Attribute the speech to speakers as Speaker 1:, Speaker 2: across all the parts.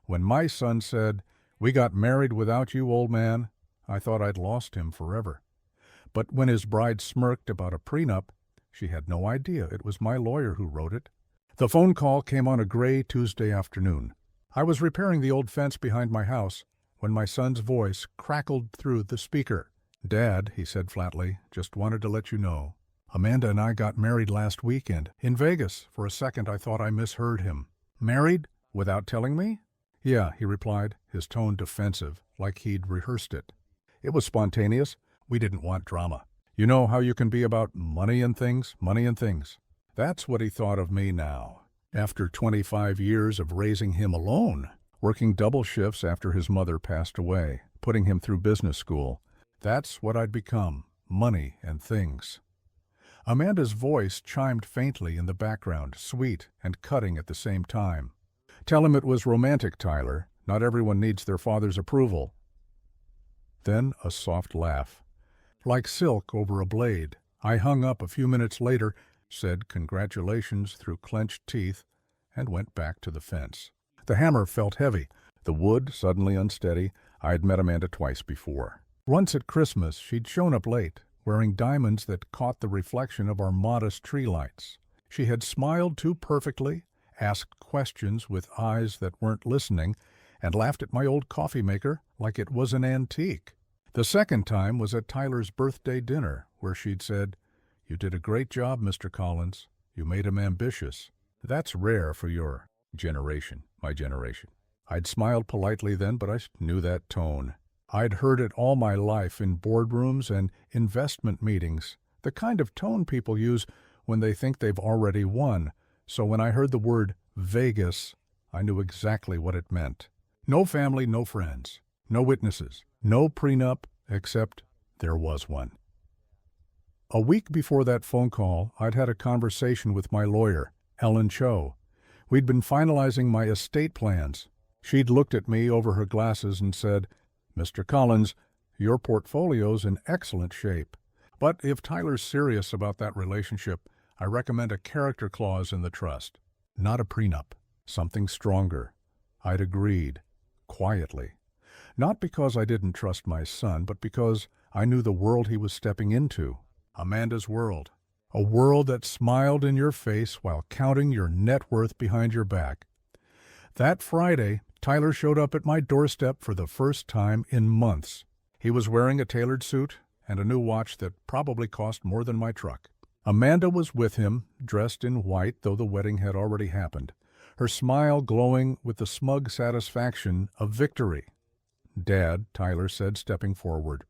Speaker 1: When my son said, "We got married without you, old man," I thought I'd lost him forever. But when his bride smirked about a prenup, she had no idea it was my lawyer who wrote it. The phone call came on a gray Tuesday afternoon. I was repairing the old fence behind my house when my son's voice crackled through the speaker. "Dad," he said flatly, "just wanted to let you know. Amanda and I got married last weekend in Vegas." For a second I thought I misheard him. "Married? Without telling me?" "Yeah," he replied, his tone defensive, like he'd rehearsed it. "It was spontaneous. We didn't want drama. You know how you can be about money and things. That's what he thought of me now. After 25 years of raising him alone, working double shifts after his mother passed away, putting him through business school, that's what I'd become, money and things. Amanda's voice chimed faintly in the background, sweet and cutting at the same time. "Tell him it was romantic, Tyler. Not everyone needs their father's approval." Then a soft laugh. Like silk over a blade, I hung up a few minutes later, said congratulations through clenched teeth, and went back to the fence. The hammer felt heavy, the wood suddenly unsteady. I'd met Amanda twice before. Once at Christmas, she'd shown up late, wearing diamonds that caught the reflection of our modest tree lights. She had smiled too perfectly, asked questions with eyes that weren't listening, and laughed at my old coffee maker like it was an antique. The second time was at Tyler's birthday dinner, where she'd said, "You did a great job, Mr. Collins. You made him ambitious. That's rare for your generation, my generation." I'd smiled politely then, but I knew that tone. I'd heard it all my life in boardrooms and investment meetings, the kind of tone people use when they think they've already won. So when I heard the word Vegas, I knew exactly what it meant. No family, no friends, no witnesses, no prenup, except there was one. A week before that phone call, I'd had a conversation with my lawyer, Ellen Cho. We'd been finalizing my estate plans. She'd looked at me over her glasses and said, "Mr. Collins, your portfolio's in excellent shape. But if Tyler's serious about that relationship, I recommend a character clause in the trust, not a prenup, something stronger." I'd agreed, quietly. Not because I didn't trust my son, but because I knew the world he was stepping into. Amanda's world. A world that smiled in your face while counting your net worth behind your back. That Friday, Tyler showed up at my doorstep for the first time in months. He was wearing a tailored suit and a new watch that probably cost more than my truck. Amanda was with him, dressed in white, though the wedding had already happened, her smile glowing with the smug satisfaction of victory. "Dad," Tyler said, stepping forward,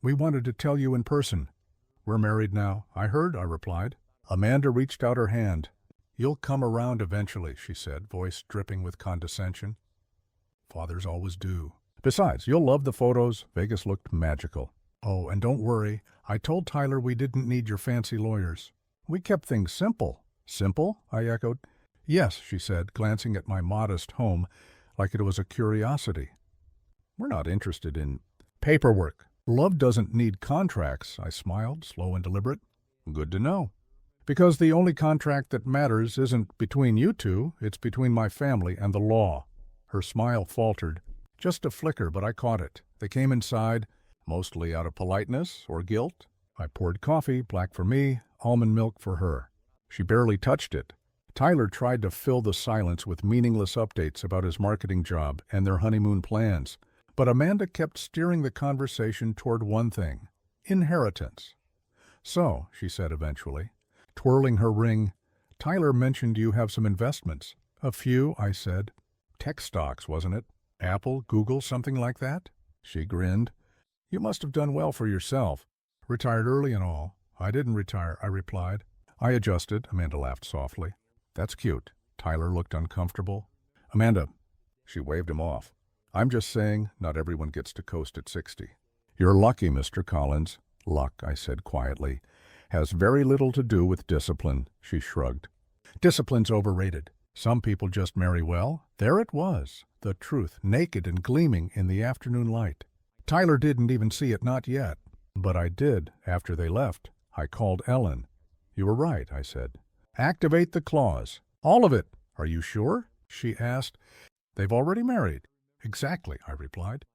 Speaker 1: "we wanted to tell you in person. We're married now." "I heard," I replied. Amanda reached out her hand. "You'll come around eventually," she said, voice dripping with condescension. "Fathers always do. Besides, you'll love the photos." Vegas looked magical. "Oh, and don't worry. I told Tyler we didn't need your fancy lawyers. We kept things simple." "Simple?" I echoed. "Yes," she said, glancing at my modest home like it was a curiosity. "We're not interested in paperwork. Love doesn't need contracts." I smiled, slow and deliberate. "Good to know. Because the only contract that matters isn't between you two, it's between my family and the law." Her smile faltered. Just a flicker, but I caught it. They came inside, mostly out of politeness or guilt. I poured coffee, black for me, almond milk for her. She barely touched it. Tyler tried to fill the silence with meaningless updates about his marketing job and their honeymoon plans. But Amanda kept steering the conversation toward one thing: inheritance. "So," she said eventually, twirling her ring, "Tyler mentioned you have some investments." "A few," I said. "Tech stocks, wasn't it? Apple, Google, something like that?" She grinned. "You must have done well for yourself. Retired early and all." "I didn't retire," I replied. "I adjusted." Amanda laughed softly. "That's cute." Tyler looked uncomfortable. "Amanda," she waved him off, "I'm just saying not everyone gets to coast at 60. You're lucky, Mr. Collins." "Luck," I said quietly, "has very little to do with discipline." She shrugged. "Discipline's overrated. Some people just marry well." There it was, the truth, naked and gleaming in the afternoon light. Tyler didn't even see it, not yet. But I did, after they left. I called Ellen. "You were right," I said. "Activate the clause." "All of it." "Are you sure?" she asked. They've already married. Exactly, I replied.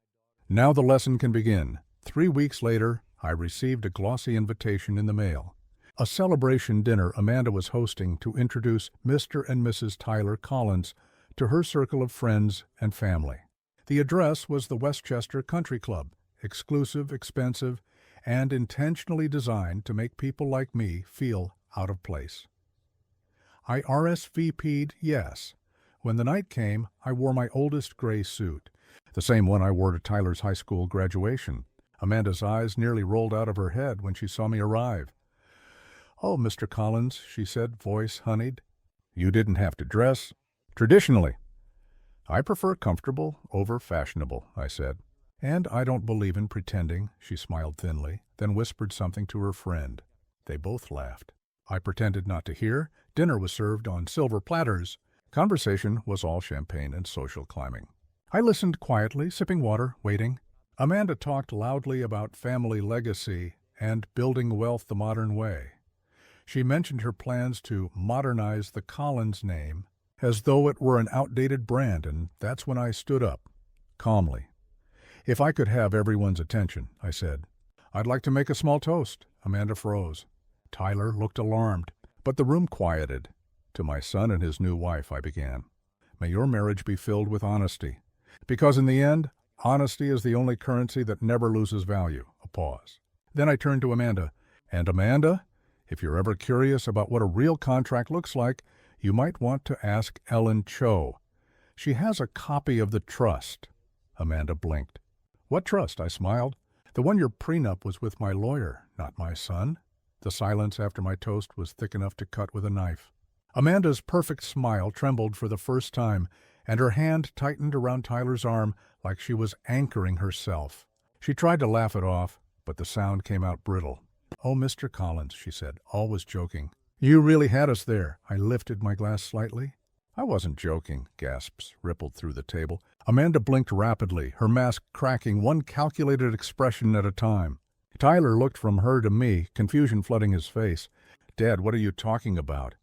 Speaker 1: Now the lesson can begin. 3 weeks later, I received a glossy invitation in the mail. A celebration dinner Amanda was hosting to introduce Mr. and Mrs. Tyler Collins to her circle of friends and family. The address was the Westchester Country Club, exclusive, expensive, and intentionally designed to make people like me feel out of place. I RSVP'd yes. When the night came, I wore my oldest gray suit, the same one I wore to Tyler's high school graduation. Amanda's eyes nearly rolled out of her head when she saw me arrive. "Oh, Mr. Collins," she said, voice honeyed. "You didn't have to dress traditionally." "I prefer comfortable over fashionable," I said. "And I don't believe in pretending," she smiled thinly, then whispered something to her friend. They both laughed. I pretended not to hear. Dinner was served on silver platters. Conversation was all champagne and social climbing. I listened quietly, sipping water, waiting. Amanda talked loudly about family legacy and building wealth the modern way. She mentioned her plans to modernize the Collins name as though it were an outdated brand, and that's when I stood up, calmly. "If I could have everyone's attention," I said. "I'd like to make a small toast." Amanda froze. Tyler looked alarmed, but the room quieted. "To my son and his new wife," I began. "May your marriage be filled with honesty. Because in the end, honesty is the only currency that never loses value." A pause. Then I turned to Amanda. "And Amanda, if you're ever curious about what a real contract looks like, you might want to ask Ellen Cho. She has a copy of the trust." Amanda blinked. "What trust?" I smiled. "The one your prenup was with my lawyer, not my son." The silence after my toast was thick enough to cut with a knife. Amanda's perfect smile trembled for the first time, and her hand tightened around Tyler's arm like she was anchoring herself. She tried to laugh it off, but the sound came out brittle. "Oh, Mr. Collins," she said, always joking. "You really had us there." I lifted my glass slightly. "I wasn't joking." Gasps rippled through the table. Amanda blinked rapidly, her mask cracking one calculated expression at a time. Tyler looked from her to me, confusion flooding his face. "Dad, what are you talking about?"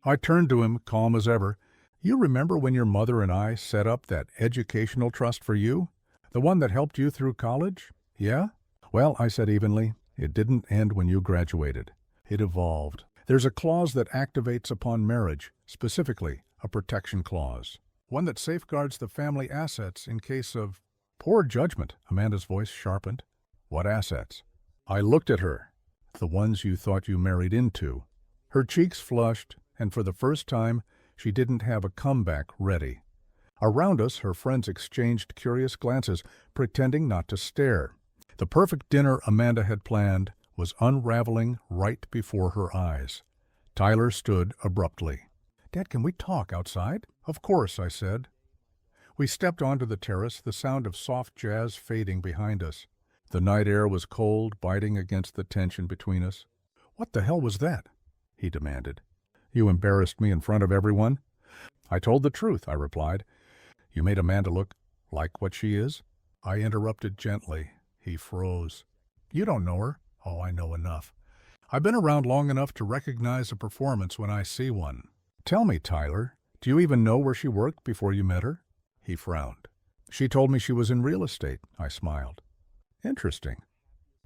Speaker 1: I turned to him, calm as ever. "You remember when your mother and I set up that educational trust for you? The one that helped you through college? Yeah?" "Well," I said evenly, "it didn't end when you graduated. It evolved. There's a clause that activates upon marriage, specifically a protection clause. One that safeguards the family assets in case of—" "Poor judgment," Amanda's voice sharpened. "What assets?" I looked at her. "The ones you thought you married into." Her cheeks flushed, and for the first time, she didn't have a comeback ready. Around us, her friends exchanged curious glances, pretending not to stare. The perfect dinner Amanda had planned was unraveling right before her eyes. Tyler stood abruptly. "Dad, can we talk outside?" "Of course," I said. We stepped onto the terrace, the sound of soft jazz fading behind us. The night air was cold, biting against the tension between us. "What the hell was that?" he demanded. "You embarrassed me in front of everyone." "I told the truth," I replied. "You made Amanda look like what she is." I interrupted gently. He froze. "You don't know her." "Oh, I know enough. I've been around long enough to recognize a performance when I see one." "Tell me, Tyler, do you even know where she worked before you met her?" He frowned. "She told me she was in real estate." I smiled. "Interesting."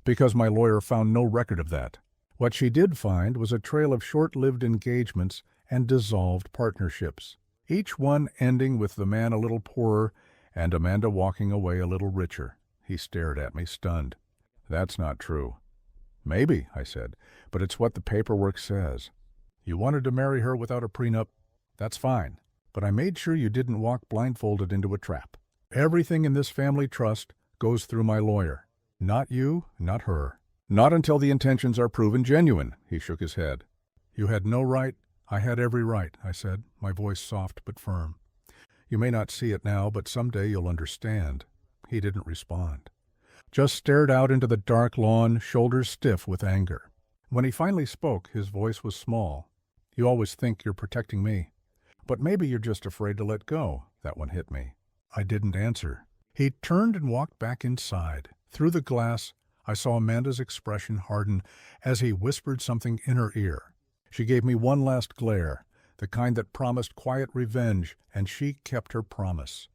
Speaker 1: "Because my lawyer found no record of that. What she did find was a trail of short-lived engagements and dissolved partnerships, each one ending with the man a little poorer and Amanda walking away a little richer." He stared at me, stunned. "That's not true." "Maybe," I said, "but it's what the paperwork says. You wanted to marry her without a prenup. That's fine. But I made sure you didn't walk blindfolded into a trap. Everything in this family trust goes through my lawyer. Not you, not her. Not until the intentions are proven genuine." He shook his head. "You had no right." "I had every right," I said, my voice soft but firm. "You may not see it now, but someday you'll understand." He didn't respond. Just stared out into the dark lawn, shoulders stiff with anger. When he finally spoke, his voice was small. "You always think you're protecting me. But maybe you're just afraid to let go." That one hit me. I didn't answer. He turned and walked back inside. Through the glass, I saw Amanda's expression harden as he whispered something in her ear. She gave me one last glare, the kind that promised quiet revenge, and she kept her promise.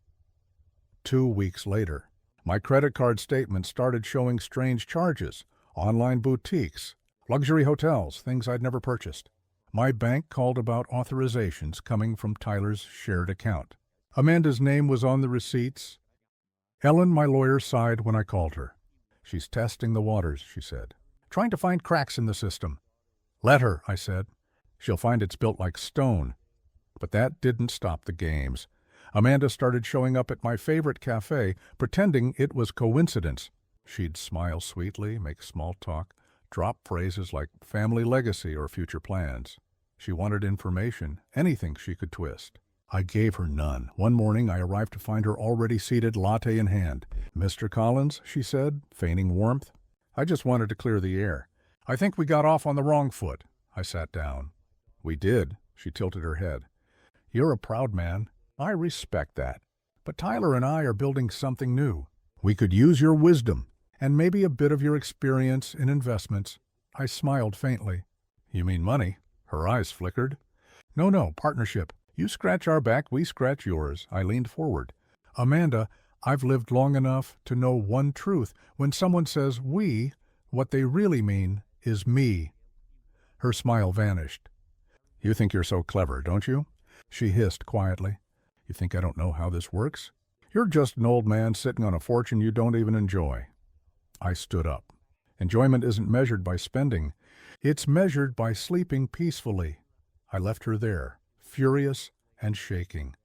Speaker 1: 2 weeks later. My credit card statement started showing strange charges, online boutiques, luxury hotels, things I'd never purchased. My bank called about authorizations coming from Tyler's shared account. Amanda's name was on the receipts. Ellen, my lawyer, sighed when I called her. She's testing the waters, she said, trying to find cracks in the system. Let her, I said. She'll find it's built like stone. But that didn't stop the games. Amanda started showing up at my favorite cafe, pretending it was coincidence. She'd smile sweetly, make small talk, drop phrases like family legacy or future plans. She wanted information, anything she could twist. I gave her none. One morning I arrived to find her already seated, latte in hand. "Mr. Collins," she said, feigning warmth. "I just wanted to clear the air. I think we got off on the wrong foot." I sat down. "We did," she tilted her head. "You're a proud man. I respect that. But Tyler and I are building something new. We could use your wisdom, and maybe a bit of your experience in investments." I smiled faintly. "You mean money?" Her eyes flickered. No, partnership. You scratch our back, we scratch yours." I leaned forward. "Amanda, I've lived long enough to know one truth. When someone says we, what they really mean is me." Her smile vanished. "You think you're so clever, don't you?" She hissed quietly. "You think I don't know how this works? You're just an old man sitting on a fortune you don't even enjoy." I stood up. "Enjoyment isn't measured by spending. It's measured by sleeping peacefully." I left her there, furious and shaking.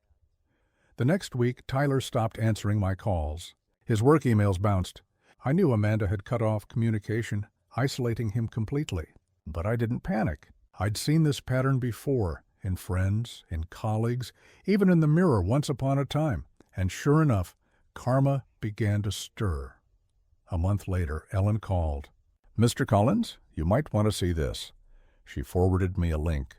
Speaker 1: The next week, Tyler stopped answering my calls. His work emails bounced. I knew Amanda had cut off communication, isolating him completely. But I didn't panic. I'd seen this pattern before, in friends, in colleagues, even in the mirror once upon a time. And sure enough, karma began to stir. A month later, Ellen called. "Mr. Collins, you might want to see this." She forwarded me a link.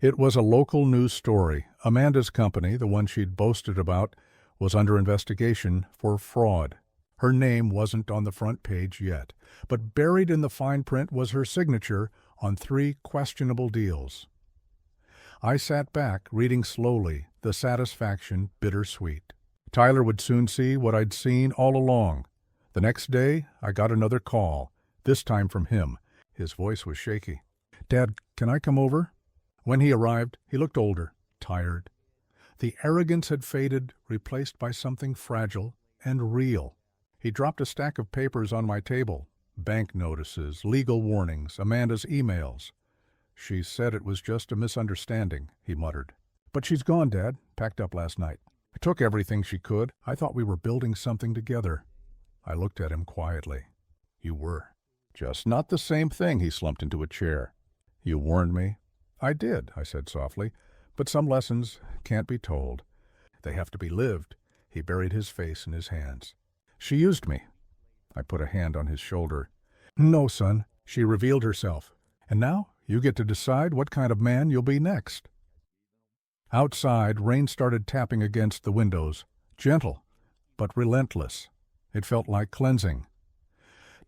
Speaker 1: It was a local news story. Amanda's company, the one she'd boasted about, was under investigation for fraud. Her name wasn't on the front page yet, but buried in the fine print was her signature on 3 questionable deals. I sat back, reading slowly, the satisfaction bittersweet. Tyler would soon see what I'd seen all along. The next day, I got another call, this time from him. His voice was shaky. "Dad, can I come over?" When he arrived, he looked older, tired. The arrogance had faded, replaced by something fragile and real. He dropped a stack of papers on my table. Bank notices, legal warnings, Amanda's emails. "She said it was just a misunderstanding," he muttered. "But she's gone, Dad. Packed up last night. I took everything she could. I thought we were building something together." I looked at him quietly. "You were." "Just not the same thing." He slumped into a chair. "You warned me." "I did," I said softly, "but some lessons can't be told. They have to be lived." He buried his face in his hands. "She used me." I put a hand on his shoulder. "No, son, she revealed herself. And now you get to decide what kind of man you'll be next." Outside, rain started tapping against the windows, gentle, but relentless. It felt like cleansing.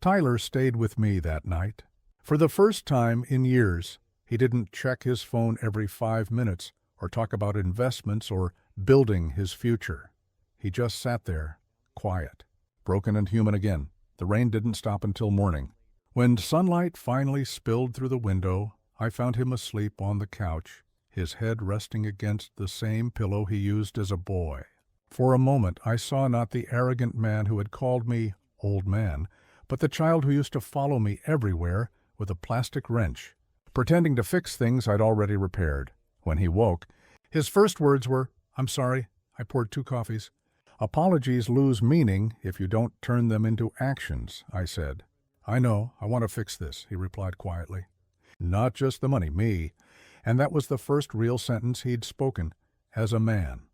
Speaker 1: Tyler stayed with me that night. For the first time in years, he didn't check his phone every 5 minutes or talk about investments or building his future. He just sat there, quiet, broken and human again. The rain didn't stop until morning. When sunlight finally spilled through the window, I found him asleep on the couch, his head resting against the same pillow he used as a boy. For a moment I saw not the arrogant man who had called me old man, but the child who used to follow me everywhere with a plastic wrench, pretending to fix things I'd already repaired. When he woke, his first words were, "I'm sorry, I poured 2 coffees." "Apologies lose meaning if you don't turn them into actions," I said. "I know, I want to fix this," he replied quietly. "Not just the money, me." And that was the first real sentence he'd spoken as a man.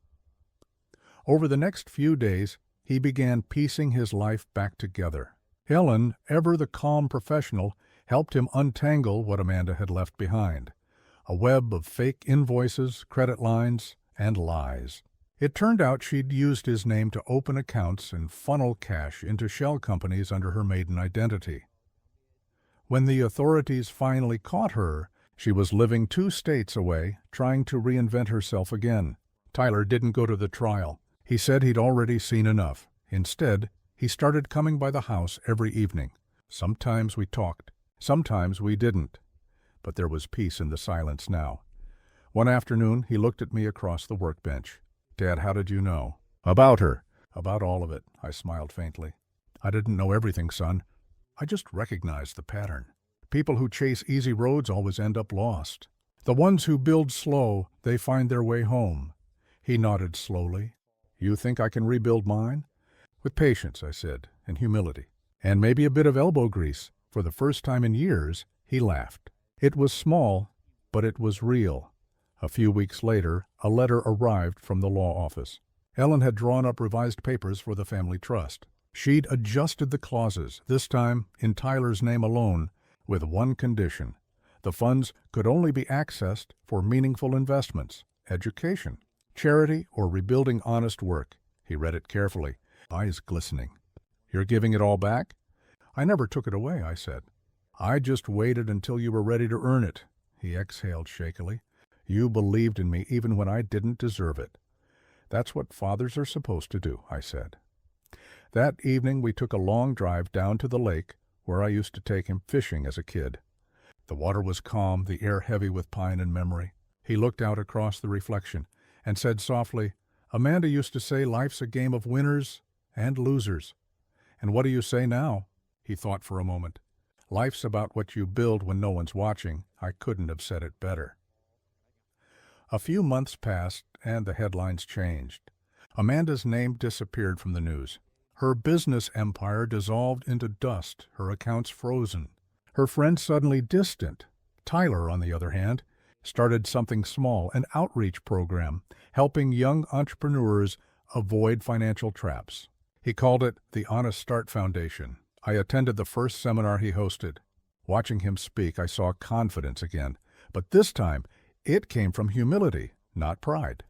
Speaker 1: Over the next few days, he began piecing his life back together. Ellen, ever the calm professional, helped him untangle what Amanda had left behind. A web of fake invoices, credit lines, and lies. It turned out she'd used his name to open accounts and funnel cash into shell companies under her maiden identity. When the authorities finally caught her, she was living 2 states away, trying to reinvent herself again. Tyler didn't go to the trial. He said he'd already seen enough. Instead, he started coming by the house every evening. Sometimes we talked, sometimes we didn't. But there was peace in the silence now. One afternoon, he looked at me across the workbench. "Dad, how did you know?" "About her." "About all of it," I smiled faintly. "I didn't know everything, son. I just recognized the pattern. People who chase easy roads always end up lost. The ones who build slow, they find their way home." He nodded slowly. "You think I can rebuild mine?" "With patience," I said, and humility. "And maybe a bit of elbow grease." For the first time in years, he laughed. It was small, but it was real. A few weeks later, a letter arrived from the law office. Ellen had drawn up revised papers for the family trust. She'd adjusted the clauses, this time in Tyler's name alone, with one condition. The funds could only be accessed for meaningful investments, education, charity, or rebuilding honest work. He read it carefully, eyes glistening. "You're giving it all back?" "I never took it away," I said. "I just waited until you were ready to earn it." He exhaled shakily. "You believed in me even when I didn't deserve it." "That's what fathers are supposed to do," I said. That evening we took a long drive down to the lake where I used to take him fishing as a kid. The water was calm, the air heavy with pine and memory. He looked out across the reflection and said softly, "Amanda used to say life's a game of winners and losers." "And what do you say now?" He thought for a moment. "Life's about what you build when no one's watching." I couldn't have said it better. A few months passed, and the headlines changed. Amanda's name disappeared from the news. Her business empire dissolved into dust, her accounts frozen. Her friends suddenly distant. Tyler, on the other hand, started something small, an outreach program, helping young entrepreneurs avoid financial traps. He called it the Honest Start Foundation. I attended the first seminar he hosted. Watching him speak, I saw confidence again, but this time it came from humility, not pride.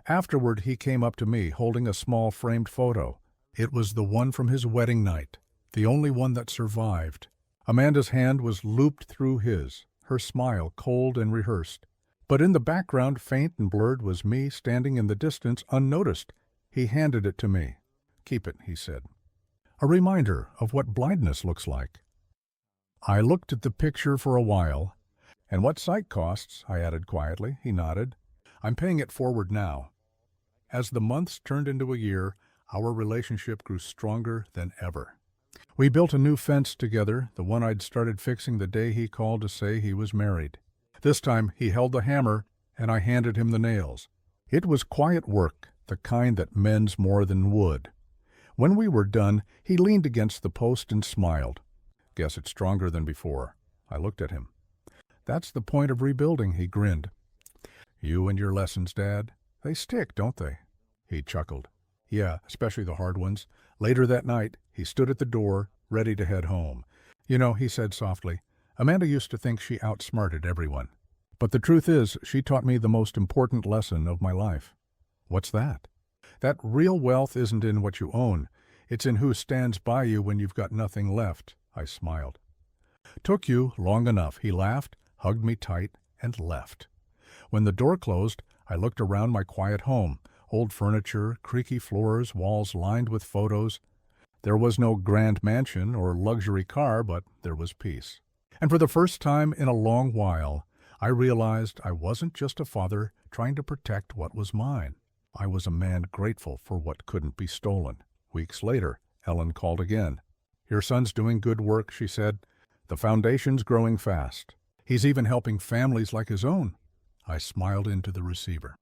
Speaker 1: Afterward, he came up to me, holding a small framed photo. It was the one from his wedding night, the only one that survived. Amanda's hand was looped through his, her smile cold and rehearsed. But in the background, faint and blurred, was me standing in the distance, unnoticed. He handed it to me. "Keep it," he said. "A reminder of what blindness looks like." I looked at the picture for a while. "And what sight costs," I added quietly. He nodded. "I'm paying it forward now." As the months turned into a year, our relationship grew stronger than ever. We built a new fence together, the one I'd started fixing the day he called to say he was married. This time he held the hammer, and I handed him the nails. It was quiet work, the kind that mends more than wood. When we were done, he leaned against the post and smiled. "Guess it's stronger than before." I looked at him. "That's the point of rebuilding," he grinned. "You and your lessons, Dad, they stick, don't they?" He chuckled. "Yeah, especially the hard ones." Later that night, he stood at the door, ready to head home. "You know," he said softly, "Amanda used to think she outsmarted everyone. But the truth is, she taught me the most important lesson of my life." "What's that?" "That real wealth isn't in what you own. It's in who stands by you when you've got nothing left." I smiled. "Took you long enough." He laughed, hugged me tight, and left. When the door closed, I looked around my quiet home. Old furniture, creaky floors, walls lined with photos. There was no grand mansion or luxury car, but there was peace. And for the first time in a long while, I realized I wasn't just a father trying to protect what was mine. I was a man grateful for what couldn't be stolen. Weeks later, Ellen called again. "Your son's doing good work," she said. "The foundation's growing fast. He's even helping families like his own." I smiled into the receiver.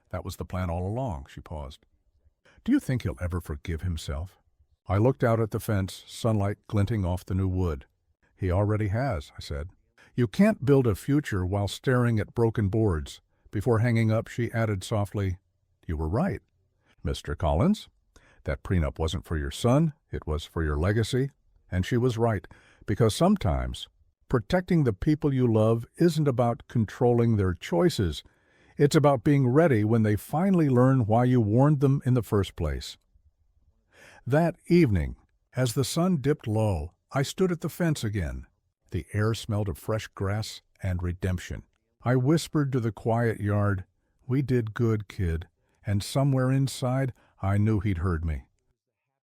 Speaker 1: "That was the plan all along," she paused. "Do you think he'll ever forgive himself?" I looked out at the fence, sunlight glinting off the new wood. "He already has," I said. "You can't build a future while staring at broken boards." Before hanging up, she added softly, "You were right, Mr. Collins. That prenup wasn't for your son, it was for your legacy." And she was right, because sometimes protecting the people you love isn't about controlling their choices. It's about being ready when they finally learn why you warned them in the first place. That evening, as the sun dipped low, I stood at the fence again. The air smelled of fresh grass and redemption. I whispered to the quiet yard, "We did good, kid, and somewhere inside I knew he'd heard me.